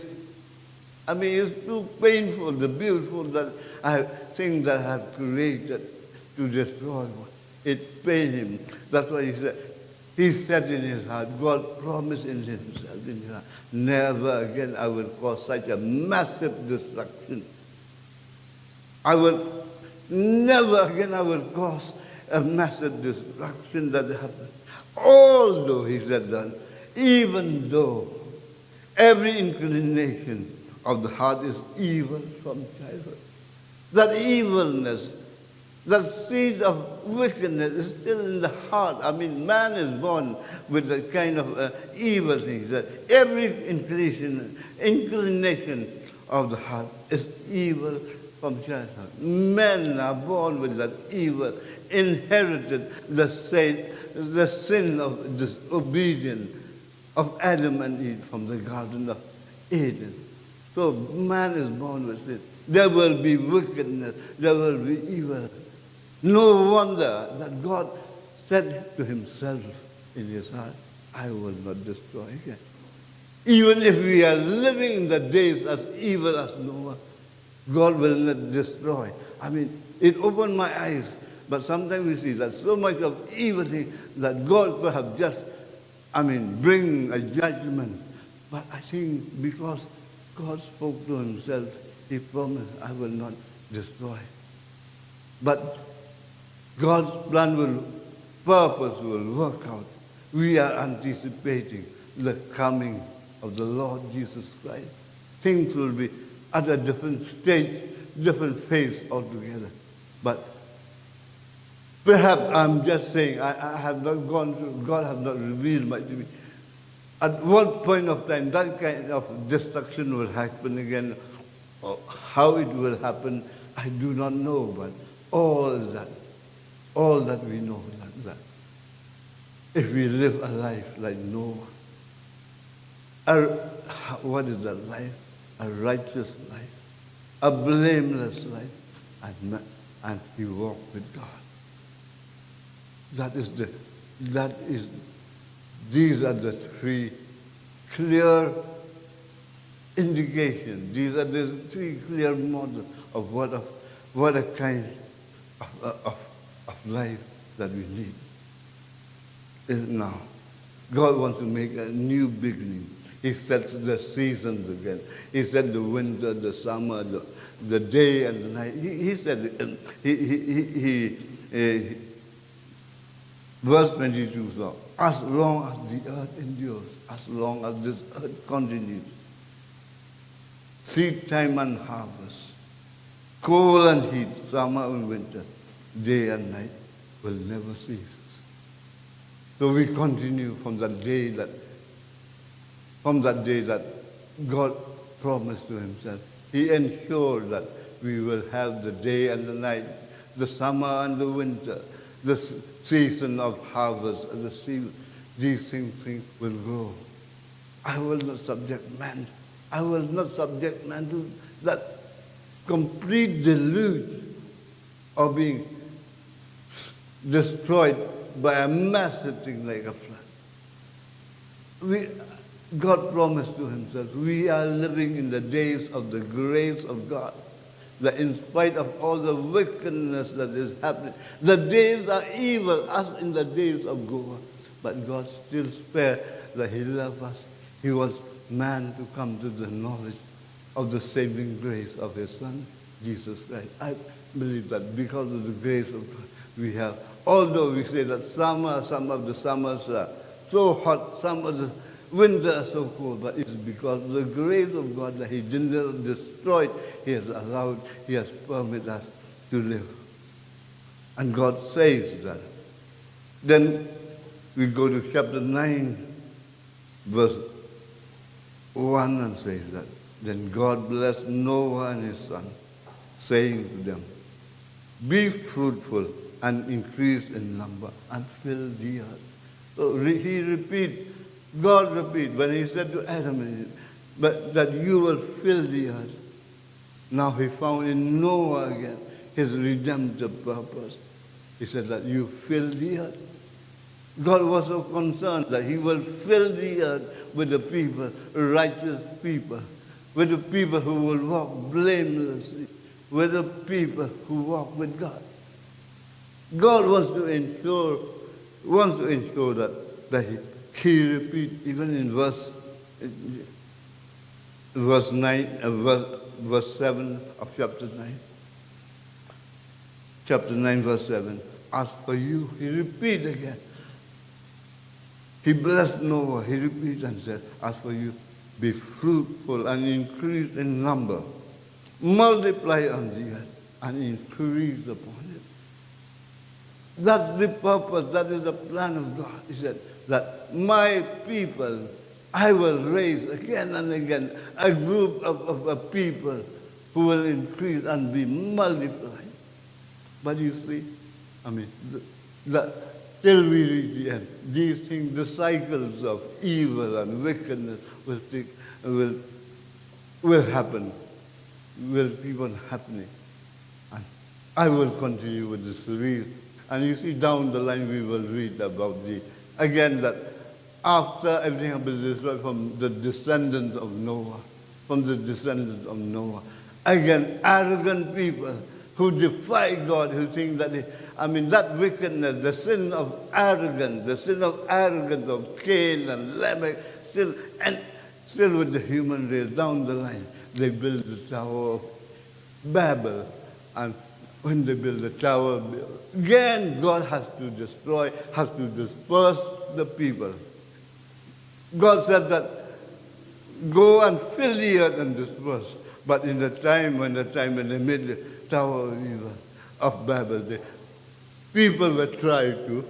too painful, the beautiful thing that I have created to destroy. It pained him. That's why he said in his heart, God promised in himself, in his heart, never again I will cause such a massive destruction. Never again I will cause a massive destruction that happened. Although, he said that, even though every inclination of the heart is evil from childhood, that evilness, that seed of wickedness is still in the heart. Man is born with the kind of evil things. That every inclination of the heart is evil from childhood. Men are born with that evil, inherited the sin of disobedience of Adam and Eve from the Garden of Eden. So man is born with it. There will be wickedness. There will be evil. No wonder that God said to himself in his heart, I will not destroy again. Even if we are living in the days as evil as Noah, God will not destroy. It opened my eyes, but sometimes we see that so much of evil thing that God could have just, bring a judgment. But I think because God spoke to himself, he promised, I will not destroy. But God's purpose will work out. We are anticipating the coming of the Lord Jesus Christ. Things will be at a different stage, different phase altogether. But perhaps I'm just saying, I have not gone through, God has not revealed much to me. At what point of time that kind of destruction will happen again, or how it will happen, I do not know. But all that we know is that if we live a life like Noah, what is that life? A righteous life, a blameless life, and he walked with God. These are the three clear indications. These are the three clear models of what a kind of life that we need. Now, God wants to make a new beginning. He sets the seasons again. He set the winter, the summer, the day and the night. He said, verse 22, so, as long as the earth endures, as long as this earth continues, seed time and harvest, cold and heat, summer and winter, day and night will never cease. So we continue from that day that God promised to himself. He ensured that we will have the day and the night, the summer and the winter, the season of harvest, and these things will grow. I will not subject man. I will not subject man to that complete deluge of being destroyed by a massive thing like a flood. we, God promised to himself, we are living in the days of the grace of God. That in spite of all the wickedness that is happening, the days are evil, as in the days of Goa. But God still spared that he loved us. He wants man to come to the knowledge of the saving grace of his Son, Jesus Christ. I believe that because of the grace of God we have, although we say that some of the summers are so hot, some of the winter are so cold, but it's because of the grace of God that he didn't destroy it. He has allowed, he has permitted us to live. And God says that. Then we go to chapter 9, verse 1, and says that. Then God blessed Noah and his son, saying to them, be fruitful and increase in number and fill the earth. So he repeats, God repeat, when he said to Adam and Eve, but that you will fill the earth. Now he found in Noah again his redemptive purpose. He said that you fill the earth. God was so concerned that he will fill the earth with the people, righteous people, with the people who will walk blamelessly, with the people who walk with God. God wants to ensure that he repeats, even in verse 7 of chapter 9. Chapter 9, verse 7. As for you, he repeats again. He blessed Noah, he repeats and said, as for you, be fruitful and increase in number. Multiply on the earth and increase upon it. That's the purpose, that is the plan of God. He said that my people, I will raise again and again a group of people who will increase and be multiplied. But you see, till we reach the end, these things, the cycles of evil and wickedness will happen, will keep on happening. And I will continue with this series. And you see, down the line we will read about again that after everything has been destroyed from the descendants of Noah, again, arrogant people who defy God, who think that that wickedness, the sin of arrogance of Cain and Lamech, still with the human race down the line, they build the Tower of Babel. And when they build the Tower, again God has to disperse the people. God said that, go and fill the earth and disperse. But in the time when they made the Tower of Babel, the people were trying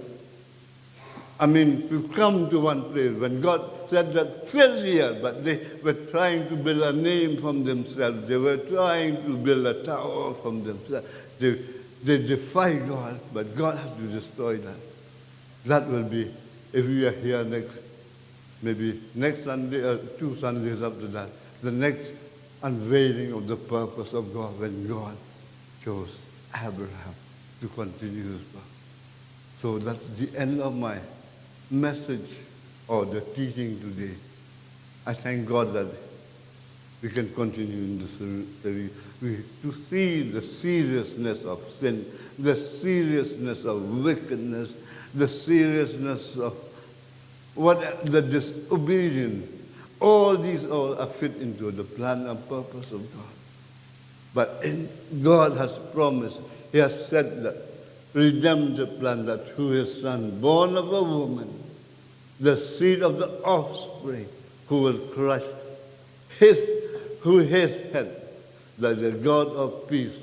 to come to one place. When God said that, fill the earth, but they were trying to build a name from themselves. They were trying to build a tower from themselves. They defy God, but God has to destroy that. That will be, if we are here maybe next Sunday or 2 Sundays after that, the next unveiling of the purpose of God when God chose Abraham to continue his work. So that's the end of my message or the teaching today. I thank God that we can continue in this series. To see the seriousness of sin, the seriousness of wickedness, the seriousness of the disobedience. All these are fit into the plan and purpose of God. But God has promised, he has said that redemptive plan that through his Son, born of a woman, the seed of the offspring, who will crush his head, that the God of peace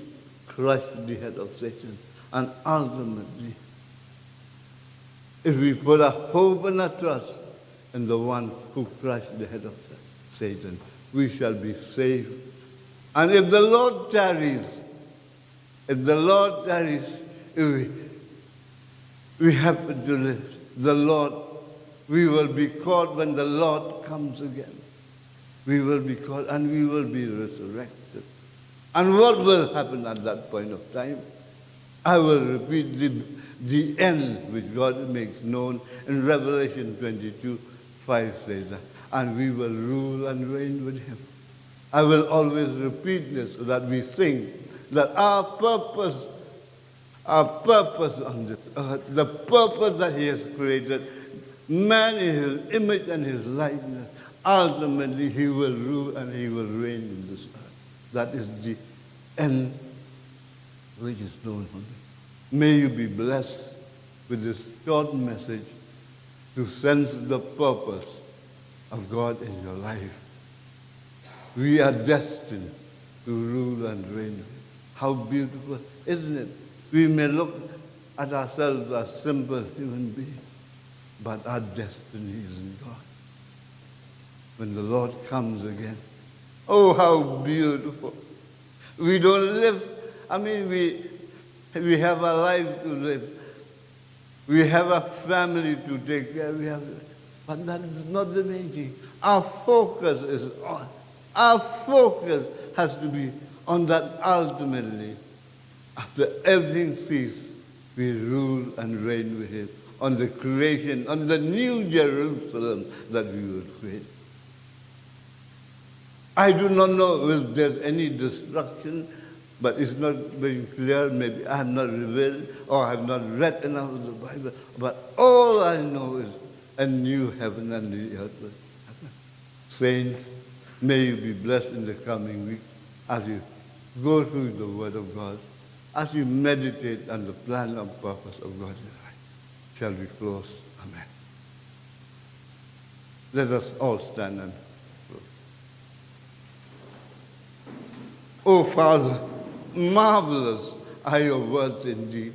crush the head of Satan. And ultimately, if we put our hope and our trust in the one who crushed the head of Satan, we shall be saved. And if the Lord tarries, if we happen to live, we will be caught when the Lord comes again. We will be caught and we will be resurrected. And what will happen at that point of time? I will repeat the end which God makes known in Revelation 22, 5 says that. And we will rule and reign with him. I will always repeat this so that we think that our purpose on this earth, the purpose that he has created, man in his image and his likeness, ultimately he will rule and he will reign in this earth. That is the end which is known for me. May you be blessed with this short message to sense the purpose of God in your life. We are destined to rule and reign. How beautiful, isn't it? We may look at ourselves as simple human beings, but our destiny is in God. When the Lord comes again, oh, how beautiful. We don't live, we have a life to live. We have a family to take care of. But that is not the main thing. Our focus has to be on that ultimately. After everything ceases, we rule and reign with him on the creation, on the new Jerusalem that we will create. I do not know if there's any destruction, but it's not very clear. Maybe I have not revealed or I have not read enough of the Bible. But all I know is a new heaven and the earth will happen. Saints, may you be blessed in the coming week as you go through the Word of God, as you meditate on the plan and purpose of God in your life. Shall we close? Amen. Let us all stand and close. Oh, Father, marvelous are your words indeed.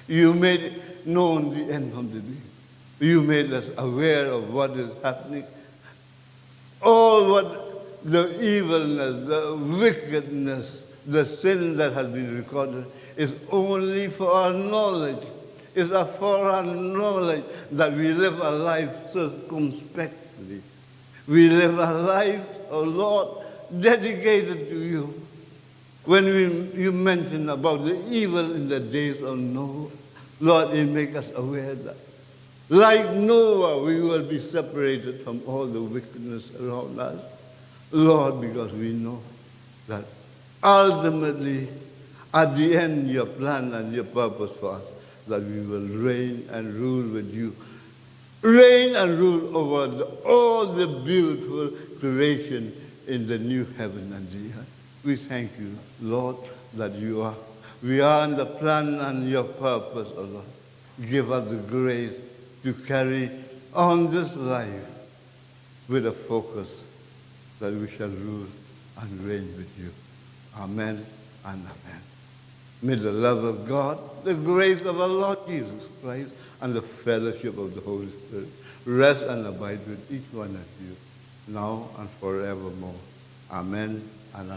You made known the end from the beginning. You made us aware of what is happening. All what the evilness, the wickedness, the sin that has been recorded is only for our knowledge. It's for our knowledge that we live a life circumspectly. We live a life, oh Lord, dedicated to you. When you mention about the evil in the days of Noah, Lord, it makes us aware that like Noah, we will be separated from all the wickedness around us. Lord, because we know that ultimately, at the end, your plan and your purpose for us, that we will reign and rule with you. Reign and rule over all the beautiful creation in the new heaven and the earth. We thank you, Lord, that we are in the plan and your purpose, O Lord. Give us the grace to carry on this life with a focus that we shall rule and reign with you. Amen and amen. May the love of God, the grace of our Lord Jesus Christ, and the fellowship of the Holy Spirit rest and abide with each one of you, now and forevermore. Amen and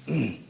amen.